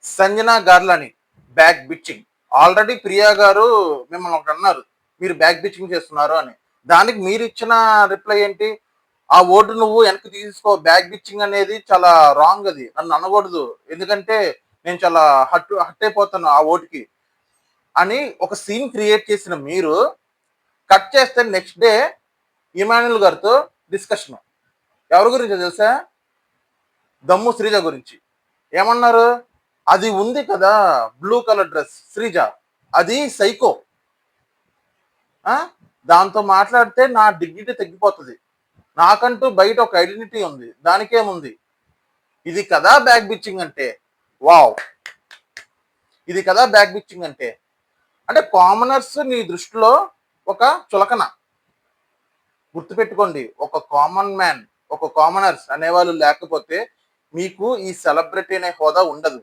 సంజనా గార్లని back bitching. Already Priya గారు మిమ్మల్ని ఒకటి అన్నారు, మీరు బ్యాక్ బిచ్చింగ్ చేస్తున్నారు అని. దానికి మీరు ఇచ్చిన రిప్లై ఏంటి? ఆ ఓటు నువ్వు వెనక్కి తీసుకో, బ్యాక్ బిచ్చింగ్ అనేది చాలా రాంగ్, అది నన్ను అనకూడదు, ఎందుకంటే నేను చాలా హట్ అయిపోతాను ఆ ఓటుకి అని ఒక సీన్ క్రియేట్ చేసిన మీరు కట్ చేస్తే నెక్స్ట్ డే ఇమాన్యుల్ గారితో డిస్కషన్. ఎవరి గురించి తెలుసా? దమ్ము శ్రీజ గురించి. ఏమన్నారు? అది ఉంది కదా బ్లూ కలర్ డ్రెస్ శ్రీజ, అది సైకో. ఆ దాంతో మాట్లాడితే నా డిగ్నిటీ తగ్గిపోతుంది, నాకంటూ బయట ఒక ఐడెంటిటీ ఉంది, దానికేముంది? ఇది కదా బ్యాక్ బిచ్చింగ్ అంటే. వావ్, ఇది కదా బ్యాక్ బిచ్చింగ్ అంటే. అంటే కామనర్స్ నీ దృష్టిలో ఒక చులకన. గుర్తుపెట్టుకోండి, ఒక కామన్ మ్యాన్, ఒక కామనర్స్ అనేవాళ్ళు లేకపోతే మీకు ఈ సెలబ్రిటీ అనే హోదా ఉండదు.